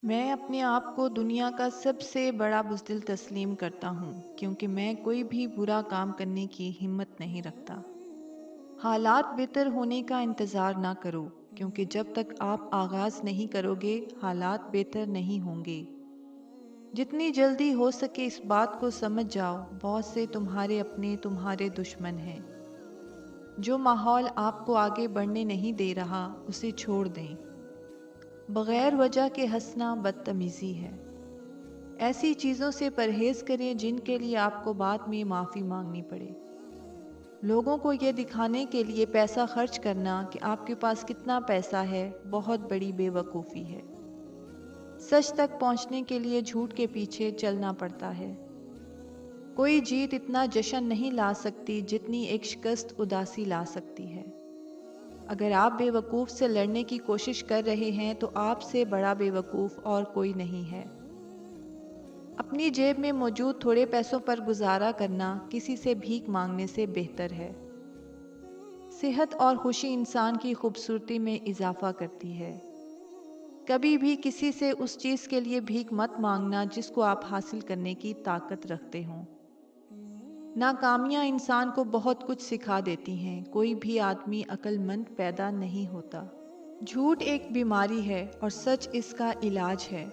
मैं अपने आप को दुनिया का सबसे बड़ा बुज़दिल तस्लीम करता हूँ क्योंकि मैं कोई भी बुरा काम करने की हिम्मत नहीं रखता। हालात बेहतर होने का इंतज़ार ना करो क्योंकि जब तक आप आगाज़ नहीं करोगे हालात बेहतर नहीं होंगे। जितनी जल्दी हो सके इस बात को समझ जाओ, बहुत से तुम्हारे अपने तुम्हारे दुश्मन हैं। जो माहौल आपको आगे बढ़ने नहीं दे रहा उसे छोड़ दें। बग़ैर वजह के हँसना बदतमीज़ी है। ऐसी चीज़ों से परहेज़ करें जिनके लिए आपको बाद में माफ़ी मांगनी पड़े। लोगों को ये दिखाने के लिए पैसा खर्च करना कि आपके पास कितना पैसा है, बहुत बड़ी बेवकूफ़ी है। सच तक पहुंचने के लिए झूठ के पीछे चलना पड़ता है। कोई जीत इतना जश्न नहीं ला सकती जितनी एक शिकस्त उदासी ला सकती है। अगर आप बेवकूफ़ से लड़ने की कोशिश कर रहे हैं तो आपसे बड़ा बेवकूफ़ और कोई नहीं है। अपनी जेब में मौजूद थोड़े पैसों पर गुजारा करना किसी से भीख मांगने से बेहतर है। सेहत और खुशी इंसान की खूबसूरती में इजाफा करती है। कभी भी किसी से उस चीज़ के लिए भीख मत मांगना जिसको आप हासिल करने की ताकत रखते हों। नाकामियाँ इंसान को बहुत कुछ सिखा देती हैं। कोई भी आदमी अक्लमंद पैदा नहीं होता। झूठ एक बीमारी है और सच इसका इलाज है।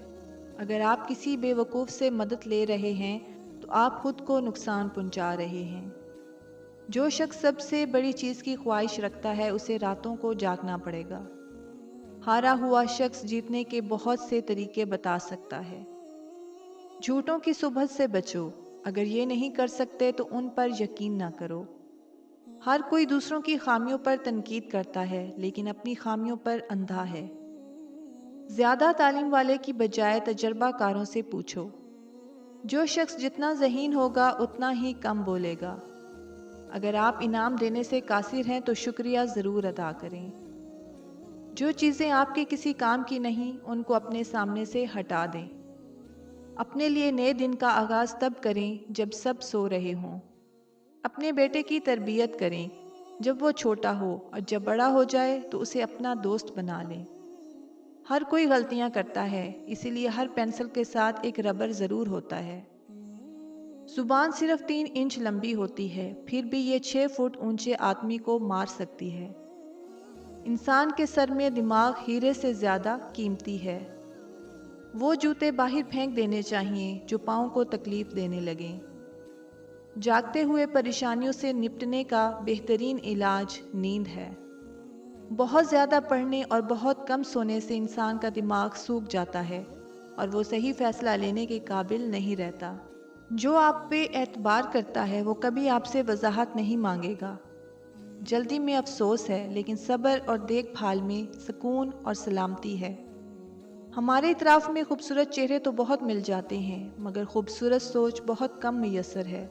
अगर आप किसी बेवकूफ़ से मदद ले रहे हैं तो आप खुद को नुकसान पहुंचा रहे हैं। जो शख्स सबसे बड़ी चीज़ की ख्वाहिश रखता है उसे रातों को जागना पड़ेगा। हारा हुआ शख्स जीतने के बहुत से तरीके बता सकता है। झूठों की सुबह से बचो। अगर ये नहीं कर सकते तो उन पर यकीन ना करो। हर कोई दूसरों की खामियों पर तनकीद करता है लेकिन अपनी खामियों पर अंधा है। ज़्यादा तालीम वाले की बजाय तजर्बाकारों से पूछो। जो शख्स जितना ज़हीन होगा उतना ही कम बोलेगा। अगर आप इनाम देने से कासिर हैं तो शुक्रिया ज़रूर अदा करें। जो चीज़ें आपके किसी काम की नहीं उनको अपने सामने से हटा दें। अपने लिए नए दिन का आगाज़ तब करें जब सब सो रहे हों। अपने बेटे की तरबियत करें जब वो छोटा हो और जब बड़ा हो जाए तो उसे अपना दोस्त बना लें। हर कोई गलतियां करता है, इसीलिए हर पेंसिल के साथ एक रबर ज़रूर होता है। ज़ुबान सिर्फ 3 इंच लंबी होती है, फिर भी ये 6 फुट ऊंचे आदमी को मार सकती है। इंसान के सर में दिमाग हीरे से ज़्यादा कीमती है। वो जूते बाहर फेंक देने चाहिए जो पाँव को तकलीफ देने लगें। जागते हुए परेशानियों से निपटने का बेहतरीन इलाज नींद है। बहुत ज़्यादा पढ़ने और बहुत कम सोने से इंसान का दिमाग सूख जाता है और वो सही फैसला लेने के काबिल नहीं रहता। जो आप पे एतबार करता है वो कभी आपसे वजाहत नहीं मांगेगा। जल्दी में अफसोस है लेकिन सब्र और देखभाल में सुकून और सलामती है। हमारे इतराफ़ में खूबसूरत चेहरे तो बहुत मिल जाते हैं मगर खूबसूरत सोच बहुत कम मैसर है।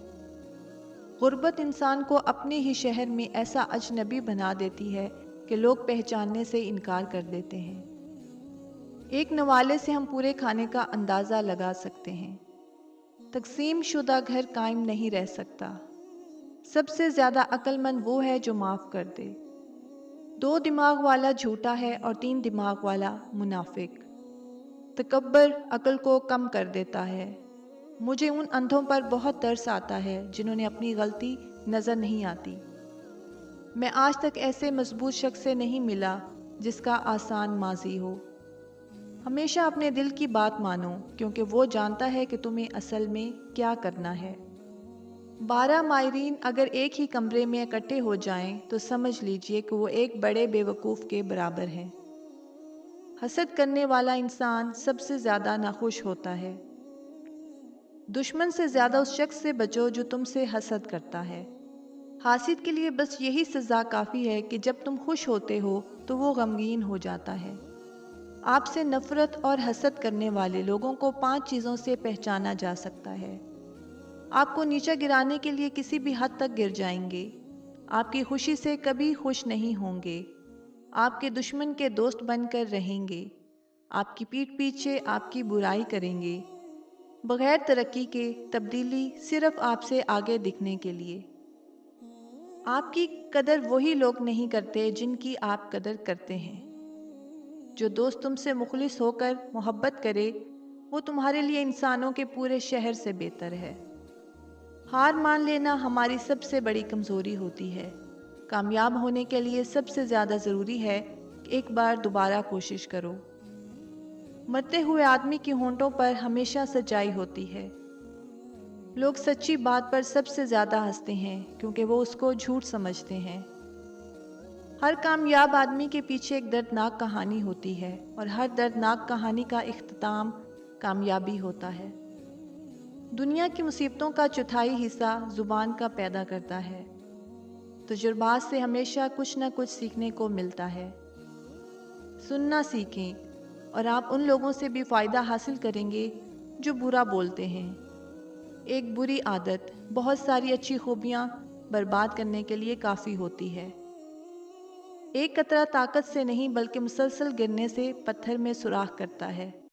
गुर्बत इंसान को अपने ही शहर में ऐसा अजनबी बना देती है कि लोग पहचानने से इनकार कर देते हैं। एक नवाले से हम पूरे खाने का अंदाज़ा लगा सकते हैं। तकसीम शुदा घर कायम नहीं रह सकता। सबसे ज़्यादा अक्लमंद वो है जो माफ़ कर दे। 2 दिमाग वाला झूठा है और 3 दिमाग वाला मुनाफिक। तकब्बर अक्ल को कम कर देता है। मुझे उन अंधों पर बहुत तरस आता है जिन्होंने अपनी गलती नज़र नहीं आती। मैं आज तक ऐसे मजबूत शख्स से नहीं मिला जिसका आसान माजी हो। हमेशा अपने दिल की बात मानो क्योंकि वो जानता है कि तुम्हें असल में क्या करना है। 12 माहिरीन अगर एक ही कमरे में इकट्ठे हो जाएं तो समझ लीजिए कि वो एक बड़े बेवकूफ़ के बराबर हैं। हसद करने वाला इंसान सबसे ज़्यादा नाखुश होता है। दुश्मन से ज़्यादा उस शख्स से बचो जो तुमसे हसद करता है। हासिद के लिए बस यही सज़ा काफ़ी है कि जब तुम खुश होते हो तो वो गमगीन हो जाता है। आपसे नफ़रत और हसद करने वाले लोगों को 5 चीज़ों से पहचाना जा सकता है। आपको नीचा गिराने के लिए किसी भी हद तक गिर जाएंगे। आपकी खुशी से कभी खुश नहीं होंगे। आपके दुश्मन के दोस्त बनकर रहेंगे। आपकी पीठ पीछे आपकी बुराई करेंगे। बगैर तरक्की के तब्दीली सिर्फ आपसे आगे दिखने के लिए। आपकी कदर वही लोग नहीं करते जिनकी आप कदर करते हैं। جو دوست تم سے مخلص ہو کر محبت کرے وہ تمہارے لیے انسانوں کے پورے شہر سے بہتر ہے۔ ہار مان لینا ہماری سب سے بڑی کمزوری ہوتی ہے۔ کامیاب ہونے کے لیے سب سے زیادہ ضروری ہے کہ ایک بار دوبارہ کوشش کرو۔ مرتے ہوئے آدمی کی ہونٹوں پر ہمیشہ سچائی ہوتی ہے۔ لوگ سچی بات پر سب سے زیادہ ہنستے ہیں کیونکہ وہ اس کو جھوٹ سمجھتے ہیں۔ ہر کامیاب آدمی کے پیچھے ایک دردناک کہانی ہوتی ہے اور ہر دردناک کہانی کا اختتام کامیابی ہوتا ہے۔ دنیا کی مصیبتوں کا چوتھائی حصہ زبان کا پیدا کرتا ہے۔ تجربات سے ہمیشہ کچھ نہ کچھ سیکھنے کو ملتا ہے۔ سننا سیکھیں اور آپ ان لوگوں سے بھی فائدہ حاصل کریں گے جو برا بولتے ہیں۔ ایک بری عادت بہت ساری اچھی خوبیاں برباد کرنے کے لیے کافی ہوتی ہے۔ ایک قطرہ طاقت سے نہیں بلکہ مسلسل گرنے سے پتھر میں سوراخ کرتا ہے۔